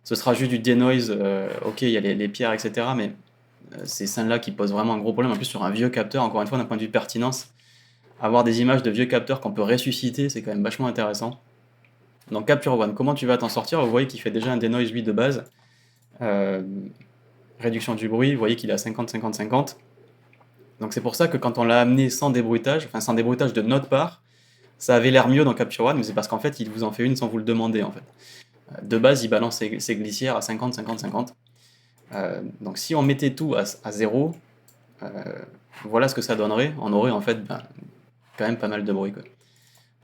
ce sera juste du denoise, ok, il y a les pierres, etc., mais c'est celle-là qui pose vraiment un gros problème, en plus sur un vieux capteur, encore une fois d'un point de vue de pertinence, avoir des images de vieux capteurs qu'on peut ressusciter, c'est quand même vachement intéressant. Donc Capture One, comment tu vas t'en sortir? Vous voyez qu'il fait déjà un denoise lui de base. Réduction du bruit, vous voyez qu'il est à 50-50-50. Donc c'est pour ça que quand on l'a amené sans débruitage, enfin sans débruitage de notre part, Ça avait l'air mieux dans Capture One, mais c'est parce qu'en fait, il vous en fait une sans vous le demander, en fait. De base, il balance ses glissières à 50, 50, 50. Donc si on mettait tout à 0, euh, voilà ce que ça donnerait. On aurait en fait quand même pas mal de bruit, quoi.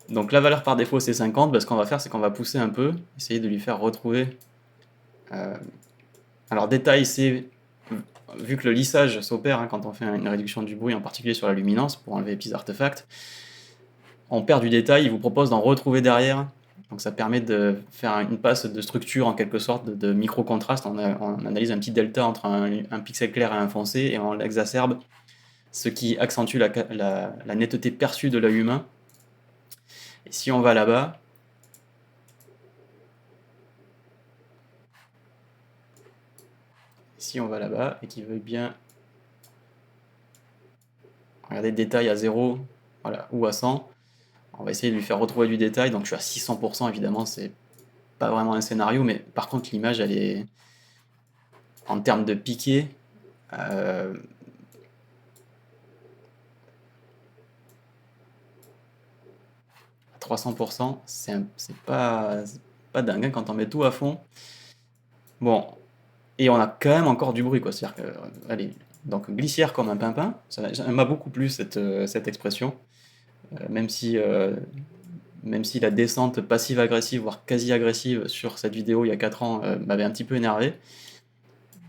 Donc la valeur par défaut c'est 50, ce qu'on va faire c'est qu'on va pousser un peu, essayer de lui faire retrouver. euh, Alors détail c'est, vu que le lissage s'opère quand on fait une réduction du bruit, en particulier sur la luminance, pour enlever les petits artefacts, on perd du détail, il vous propose d'en retrouver derrière. Donc ça permet de faire une passe de structure en quelque sorte, de micro-contraste. On analyse un petit delta entre un pixel clair et un foncé, et on l'exacerbe, ce qui accentue la netteté perçue de l'œil humain. Et si on va là-bas, et qu'il veuille bien regarder le détail à 0, voilà, ou à 100, on va essayer de lui faire retrouver du détail. Donc je suis à 600%, évidemment, c'est pas vraiment un scénario, mais par contre l'image, elle est, en termes de piqué, euh, 300%, c'est pas dingue quand on met tout à fond. Bon, et on a quand même encore du bruit, quoi. C'est-à-dire que, allez, donc glissière comme un pimpin, ça m'a beaucoup plu cette expression, même si, même si la descente passive-agressive, voire quasi-agressive sur cette vidéo il y a 4 ans m'avait un petit peu énervé.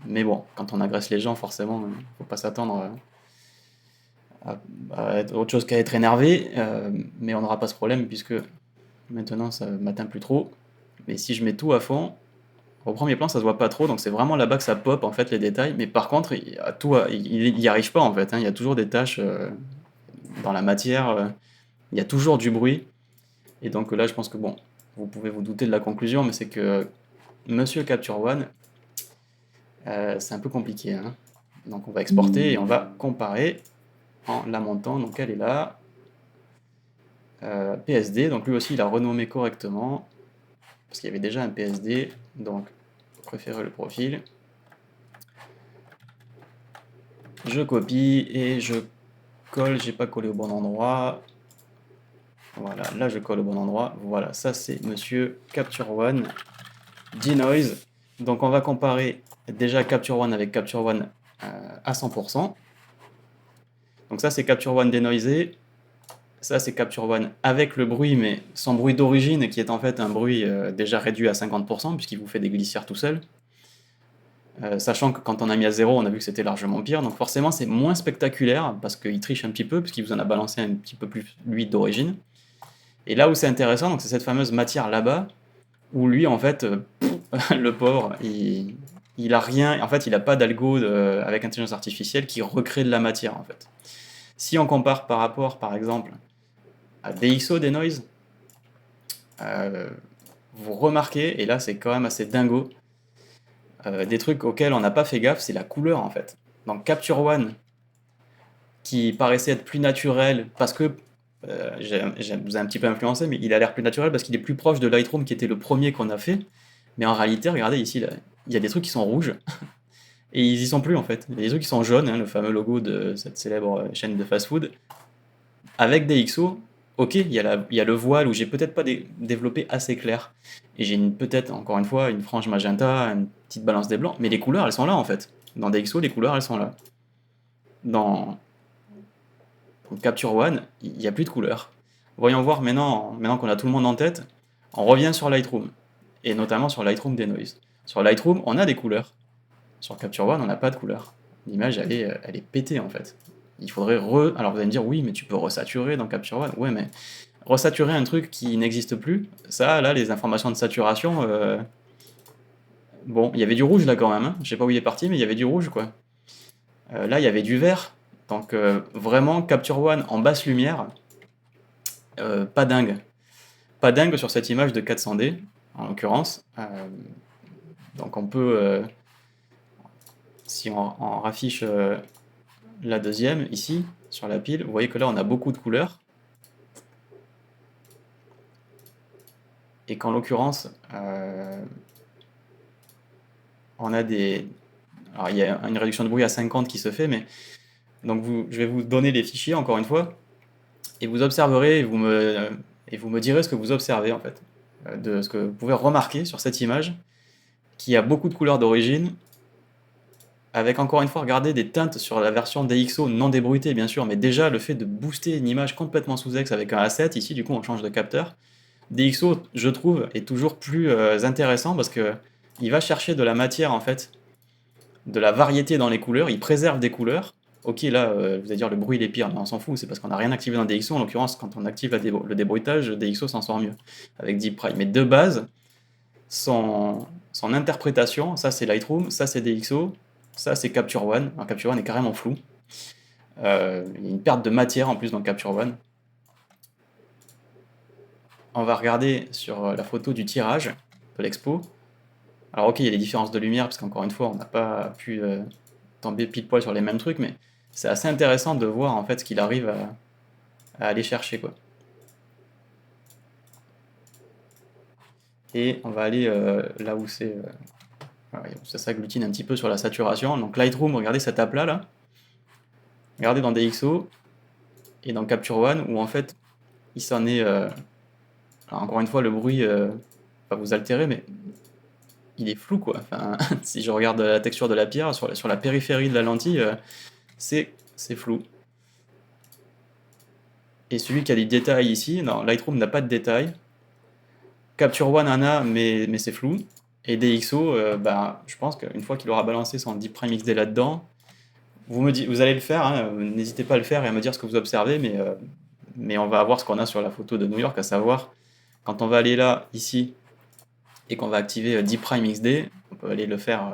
Mais bon, quand on agresse les gens, forcément, faut pas s'attendre à être autre chose qu'à être énervé, mais on n'aura pas ce problème puisque maintenant ça m'atteint plus trop. Mais si je mets tout à fond, au premier plan ça se voit pas trop, donc c'est vraiment là-bas que ça pop en fait les détails. Mais par contre, il y arrive pas en fait, hein. Il y a toujours des taches dans la matière, il y a toujours du bruit. Et donc là, je pense que bon, vous pouvez vous douter de la conclusion, mais c'est que Monsieur Capture One, c'est un peu compliqué, hein. Donc on va exporter et on va comparer en la montant. Donc elle est là. PSD, donc lui aussi il a renommé correctement, parce qu'il y avait déjà un PSD, donc préférer le profil. Je copie et je colle, j'ai pas collé au bon endroit. Voilà, là je colle au bon endroit. Voilà, ça c'est Monsieur Capture One Denoise. Donc on va comparer déjà Capture One avec Capture One à 100%. Donc ça c'est Capture One dénoisé. Ça c'est Capture One avec le bruit, mais sans bruit d'origine, qui est en fait un bruit déjà réduit à 50%, puisqu'il vous fait des glissières tout seul. Sachant que quand on a mis à 0, on a vu que c'était largement pire, donc forcément c'est moins spectaculaire, parce qu'il triche un petit peu, puisqu'il vous en a balancé un petit peu plus lui d'origine. Et là où c'est intéressant, donc c'est cette fameuse matière là-bas, où lui en fait, le pauvre, il a rien, en fait il a pas d'algo avec intelligence artificielle qui recrée de la matière en fait. Si on compare par rapport par exemple à DxO Denoise, vous remarquez, et là c'est quand même assez dingo, des trucs auxquels on n'a pas fait gaffe, c'est la couleur en fait. Donc Capture One, qui paraissait être plus naturel, parce que, vous a un petit peu influencé, mais il a l'air plus naturel parce qu'il est plus proche de Lightroom, qui était le premier qu'on a fait. Mais en réalité, regardez ici, là, il y a des trucs qui sont rouges, et ils y sont plus en fait. Il y a des trucs qui sont jaunes, hein, le fameux logo de cette célèbre chaîne de fast-food. Avec DxO, ok, il y a le voile où j'ai peut-être pas développé assez clair. Et j'ai peut-être, encore une fois, une frange magenta, une petite balance des blancs, mais les couleurs, elles sont là en fait. Dans DxO, les couleurs, elles sont là. Dans Capture One, il n'y a plus de couleurs. Voyons voir maintenant qu'on a tout le monde en tête, on revient sur Lightroom. Et notamment sur Lightroom Denoise. Sur Lightroom, on a des couleurs. Sur Capture One, on n'a pas de couleurs. L'image, elle est pétée en fait. Il faudrait Alors vous allez me dire, oui, mais tu peux resaturer dans Capture One. Ouais, mais resaturer un truc qui n'existe plus, ça, là, les informations de saturation, bon, il y avait du rouge là quand même, hein. Je sais pas où il est parti, mais il y avait du rouge, quoi. Là, il y avait du vert. Donc vraiment, Capture One en basse lumière, pas dingue. Pas dingue sur cette image de 400D, en l'occurrence. Donc on peut, si on raffiche la deuxième, ici, sur la pile, vous voyez que là on a beaucoup de couleurs. Et qu'en l'occurrence, on a des... Alors il y a une réduction de bruit à 50 qui se fait, mais... Donc je vais vous donner les fichiers encore une fois, et vous observerez, et vous me direz ce que vous observez en fait, de ce que vous pouvez remarquer sur cette image, qui a beaucoup de couleurs d'origine, avec encore une fois, regardez des teintes sur la version DxO non débruitée bien sûr, mais déjà le fait de booster une image complètement sous ex avec un A7, ici du coup on change de capteur, DxO je trouve est toujours plus intéressant parce que il va chercher de la matière en fait, de la variété dans les couleurs, il préserve des couleurs. Ok, là, vous allez dire le bruit il est pire, mais on s'en fout, c'est parce qu'on n'a rien activé dans DxO. En l'occurrence, quand on active le débruitage, DxO s'en sort mieux avec Deep Prime. Mais de base, son interprétation, ça c'est Lightroom, ça c'est DxO, ça c'est Capture One. Alors, Capture One est carrément flou. Il y a une perte de matière en plus dans Capture One. On va regarder sur la photo du tirage de l'expo. Alors ok, il y a des différences de lumière, parce qu'encore une fois, on n'a pas pu tomber pile poil sur les mêmes trucs, mais c'est assez intéressant de voir en fait ce qu'il arrive à aller chercher, quoi. Et on va aller là où ça s'agglutine un petit peu sur la saturation. Donc Lightroom, regardez cet aplat là. Regardez dans DxO et dans Capture One où en fait il s'en est. Alors encore une fois, le bruit va vous altérer, mais il est flou quoi. Enfin, si je regarde la texture de la pierre sur la périphérie de la lentille, c'est flou. Et celui qui a des détails ici, non, Lightroom n'a pas de détails. Capture One en a, mais c'est flou. Et DxO, bah, je pense qu'une fois qu'il aura balancé son Deep Prime XD là-dedans, vous allez le faire, hein, n'hésitez pas à le faire et à me dire ce que vous observez, mais on va voir ce qu'on a sur la photo de New York, à savoir, quand on va aller là, ici, et qu'on va activer Deep Prime XD, on peut aller le faire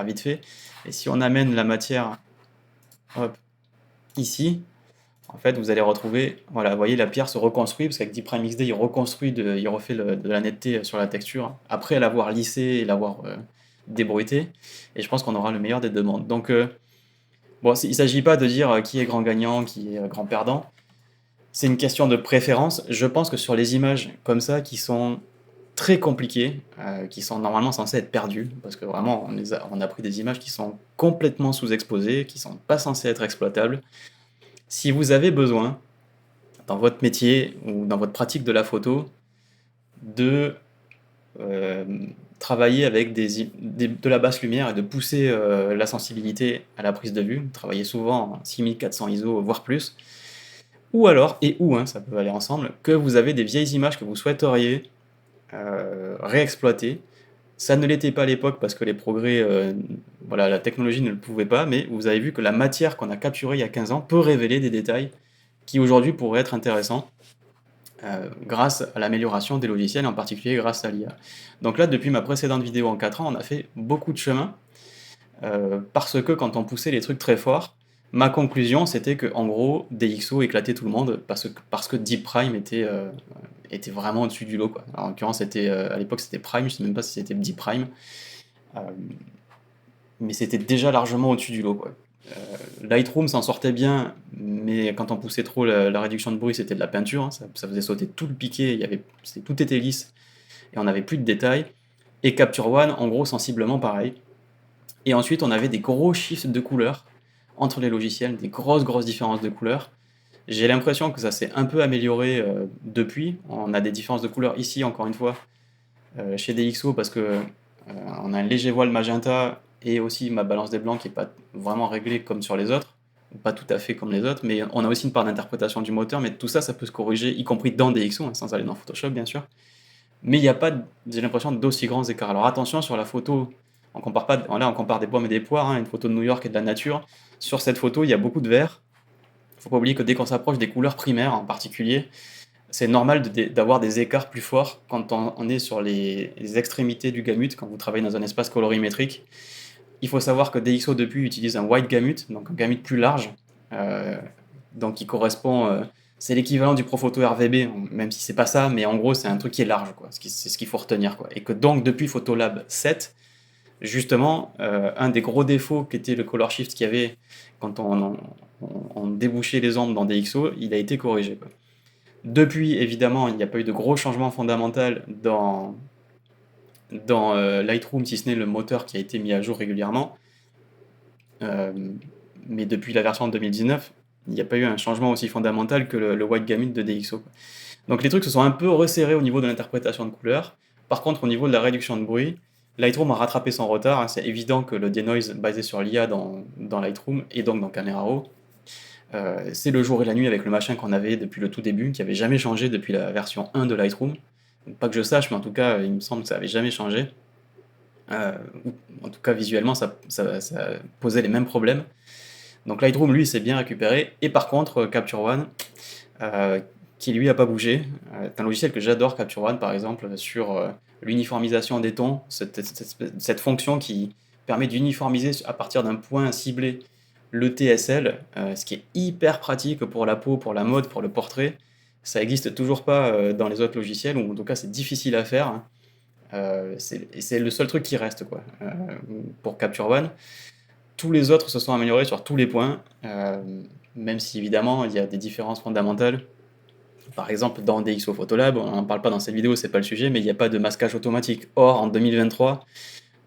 vite fait. Et si on amène la matière, hop, ici, en fait, vous allez retrouver, voilà, vous voyez, la pierre se reconstruit, parce qu'avec Deep Prime XD, il reconstruit, il refait de la netteté sur la texture, après l'avoir lissé et l'avoir débruité, et je pense qu'on aura le meilleur des deux mondes. Donc, bon, il ne s'agit pas de dire qui est grand gagnant, qui est grand perdant, c'est une question de préférence. Je pense que sur les images comme ça, qui sont très compliquées, qui sont normalement censées être perdues, parce que vraiment, on a pris des images qui sont complètement sous-exposées, qui sont pas censées être exploitables. Si vous avez besoin, dans votre métier ou dans votre pratique de la photo, de euh, travailler avec de la basse lumière et de pousser la sensibilité à la prise de vue, travailler souvent en 6400 ISO, voire plus, ou alors, hein, ça peut aller ensemble, que vous avez des vieilles images que vous souhaiteriez réexploiter. Ça ne l'était pas à l'époque parce que les progrès, voilà, la technologie ne le pouvait pas, mais vous avez vu que la matière qu'on a capturée il y a 15 ans peut révéler des détails qui aujourd'hui pourraient être intéressants grâce à l'amélioration des logiciels, en particulier grâce à l'IA. Donc là, depuis ma précédente vidéo en 4 ans, on a fait beaucoup de chemin parce que quand on poussait les trucs très forts, ma conclusion c'était que en gros DxO éclatait tout le monde parce que Deep Prime était vraiment au-dessus du lot, quoi. Alors, en l'occurrence à l'époque c'était Prime, je sais même pas si c'était Deep Prime, euh, mais c'était déjà largement au-dessus du lot, quoi. Lightroom s'en sortait bien, mais quand on poussait trop la réduction de bruit, c'était de la peinture, hein, ça faisait sauter tout le piqué, tout était lisse, et on n'avait plus de détails. Et Capture One, en gros, sensiblement pareil. Et ensuite, on avait des gros shifts de couleurs entre les logiciels, des grosses différences de couleurs. J'ai l'impression que ça s'est un peu amélioré depuis. On a des différences de couleurs ici, encore une fois, chez DxO, parce que on a un léger voile magenta et aussi ma balance des blancs qui n'est pas vraiment réglée comme sur les autres, pas tout à fait comme les autres, mais on a aussi une part d'interprétation du moteur, mais tout ça, ça peut se corriger, y compris dans DxO, hein, sans aller dans Photoshop, bien sûr. Mais il n'y a pas, j'ai l'impression, d'aussi grands écarts. Alors attention, sur la photo, on compare pas, là on compare des pommes et des poires, hein, une photo de New York et de la nature. Sur cette photo, il y a beaucoup de vert. Faut pas oublier que dès qu'on s'approche des couleurs primaires en particulier, c'est normal d'avoir des écarts plus forts quand on est sur les extrémités du gamut, quand vous travaillez dans un espace colorimétrique. Il faut savoir que DxO depuis utilise un wide gamut, donc un gamut plus large, euh, donc qui correspond, c'est l'équivalent du Profoto RVB, même si c'est pas ça, mais en gros c'est un truc qui est large, quoi. C'est ce qu'il faut retenir, quoi. Et que donc depuis Photolab 7, justement, un des gros défauts qu'était le color shift qu'il y avait quand on débouchait les ombres dans DxO, il a été corrigé, quoi. Depuis, évidemment, il n'y a pas eu de gros changements fondamentaux dans Lightroom, si ce n'est le moteur qui a été mis à jour régulièrement. Mais depuis la version de 2019, il n'y a pas eu un changement aussi fondamental que le white gamut de DxO, quoi. Donc les trucs se sont un peu resserrés au niveau de l'interprétation de couleurs. Par contre, au niveau de la réduction de bruit, Lightroom a rattrapé son retard, hein. C'est évident que le denoise basé sur l'IA dans Lightroom et donc dans Camera Raw, c'est le jour et la nuit avec le machin qu'on avait depuis le tout début, qui avait jamais changé depuis la version 1 de Lightroom. Pas que je sache, mais en tout cas, il me semble que ça avait jamais changé. Ou en tout cas, visuellement, ça posait les mêmes problèmes. Donc Lightroom, lui, s'est bien récupéré. Et par contre, Capture One, qui lui a pas bougé. C'est un logiciel que j'adore, Capture One, par exemple, sur l'uniformisation des tons, cette fonction qui permet d'uniformiser à partir d'un point ciblé le TSL, ce qui est hyper pratique pour la peau, pour la mode, pour le portrait. Ça n'existe toujours pas dans les autres logiciels, ou en tout cas c'est difficile à faire, hein. C'est le seul truc qui reste, quoi, pour Capture One. Tous les autres se sont améliorés sur tous les points, même si évidemment il y a des différences fondamentales. Par exemple, dans DxO Photolab, on n'en parle pas dans cette vidéo, c'est pas le sujet, mais il n'y a pas de masquage automatique. Or, en 2023,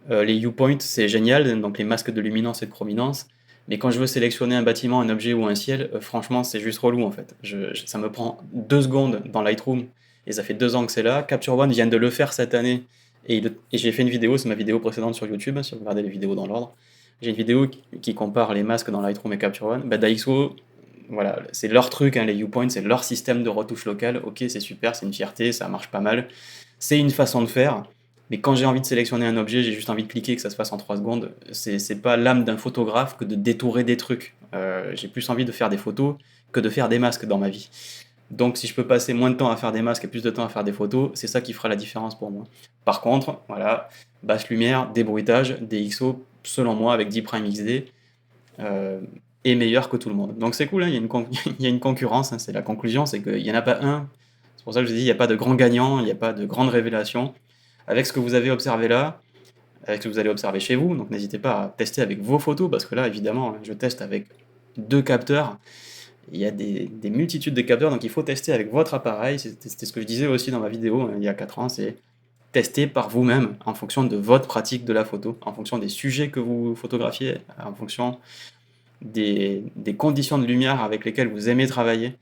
les viewpoints, c'est génial, donc les masques de luminance et de chrominance, mais quand je veux sélectionner un bâtiment, un objet ou un ciel, franchement, c'est juste relou en fait. Ça me prend 2 secondes dans Lightroom, et ça fait 2 ans que c'est là. Capture One vient de le faire cette année, et j'ai fait une vidéo, c'est ma vidéo précédente sur YouTube, si vous regardez les vidéos dans l'ordre. J'ai une vidéo qui compare les masques dans Lightroom et Capture One. Bah, DxO, voilà, c'est leur truc, hein, les viewpoints, c'est leur système de retouche locale. Ok, c'est super, c'est une fierté, ça marche pas mal. C'est une façon de faire, mais quand j'ai envie de sélectionner un objet, j'ai juste envie de cliquer, que ça se fasse en 3 secondes. C'est pas l'âme d'un photographe que de détourer des trucs. J'ai plus envie de faire des photos que de faire des masques dans ma vie. Donc si je peux passer moins de temps à faire des masques et plus de temps à faire des photos, c'est ça qui fera la différence pour moi. Par contre, voilà, basse lumière, débruitage, DxO, selon moi, avec D'Prime XD, est meilleur que tout le monde. Donc c'est cool, hein, il y a une concurrence, hein, c'est la conclusion, c'est qu'il n'y en a pas un. C'est pour ça que je dis, il n'y a pas de grand gagnant, il n'y a pas de grande révélation. Avec ce que vous avez observé là, avec ce que vous allez observer chez vous, donc n'hésitez pas à tester avec vos photos, parce que là, évidemment, je teste avec 2 capteurs. Il y a des multitudes de capteurs, donc il faut tester avec votre appareil. C'était ce que je disais aussi dans ma vidéo, hein, il y a 4 ans, c'est tester par vous-même, en fonction de votre pratique de la photo, en fonction des sujets que vous photographiez, en fonction des conditions de lumière avec lesquelles vous aimez travailler.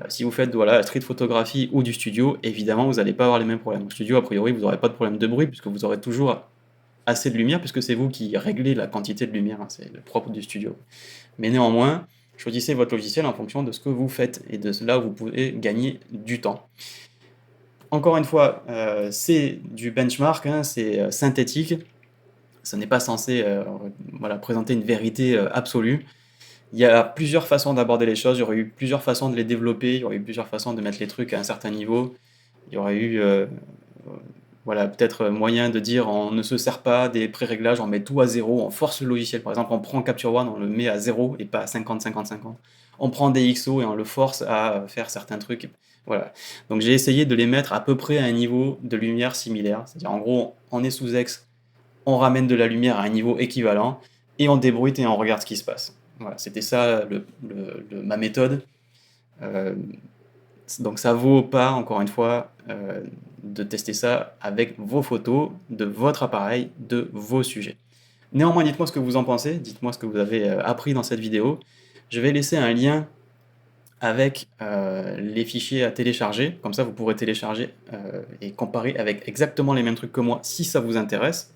Si vous faites voilà, la street photographie ou du studio, évidemment, vous n'allez pas avoir les mêmes problèmes. Au studio, a priori, vous n'aurez pas de problème de bruit, puisque vous aurez toujours assez de lumière, puisque c'est vous qui réglez la quantité de lumière, hein, c'est le propre du studio. Mais néanmoins, choisissez votre logiciel en fonction de ce que vous faites, et de là où vous pouvez gagner du temps. Encore une fois, c'est du benchmark, hein, c'est synthétique, ça n'est pas censé voilà, présenter une vérité absolue. Il y a plusieurs façons d'aborder les choses, il y aurait eu plusieurs façons de les développer, il y aurait eu plusieurs façons de mettre les trucs à un certain niveau. Il y aurait eu voilà, peut-être moyen de dire on ne se sert pas des pré-réglages, on met tout à zéro, on force le logiciel. Par exemple, on prend Capture One, on le met à 0 et pas à 50-50-50. On prend DxO et on le force à faire certains trucs. Voilà. Donc j'ai essayé de les mettre à peu près à un niveau de lumière similaire. C'est-à-dire en gros, on est sous X, on ramène de la lumière à un niveau équivalent et on débruite et on regarde ce qui se passe. Voilà, c'était ça ma méthode. Donc ça vaut pas, encore une fois, de tester ça avec vos photos, de votre appareil, de vos sujets. Néanmoins, dites-moi ce que vous en pensez, dites-moi ce que vous avez appris dans cette vidéo. Je vais laisser un lien avec les fichiers à télécharger, comme ça vous pourrez télécharger et comparer avec exactement les mêmes trucs que moi si ça vous intéresse,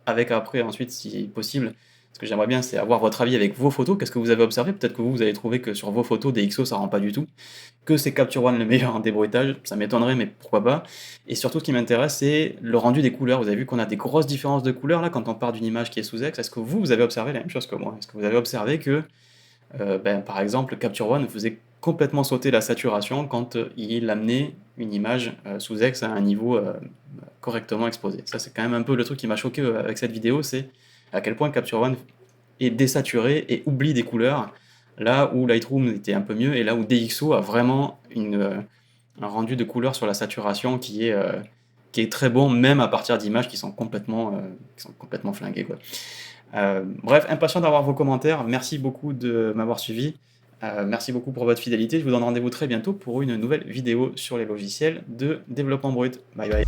avec après ensuite si possible. Ce que j'aimerais bien, c'est avoir votre avis avec vos photos. Qu'est-ce que vous avez observé? Peut-être que vous allez trouver que sur vos photos, DxO, ça rend pas du tout. Que c'est Capture One le meilleur en débruitage. Ça m'étonnerait, mais pourquoi pas. Et surtout, ce qui m'intéresse, c'est le rendu des couleurs. Vous avez vu qu'on a des grosses différences de couleurs, là, quand on part d'une image qui est sous X. Est-ce que vous avez observé la même chose que moi? Est-ce que vous avez observé que, par exemple, Capture One faisait complètement sauter la saturation quand il amenait une image sous X à un niveau correctement exposé? Ça, c'est quand même un peu le truc qui m'a choqué avec cette vidéo, c'est à quel point Capture One est désaturé et oublie des couleurs, là où Lightroom était un peu mieux, et là où DxO a vraiment un rendu de couleurs sur la saturation qui est très bon, même à partir d'images qui sont complètement flinguées, quoi. Bref, impatient d'avoir vos commentaires, merci beaucoup de m'avoir suivi, merci beaucoup pour votre fidélité, je vous donne rendez-vous très bientôt pour une nouvelle vidéo sur les logiciels de développement brut. Bye bye.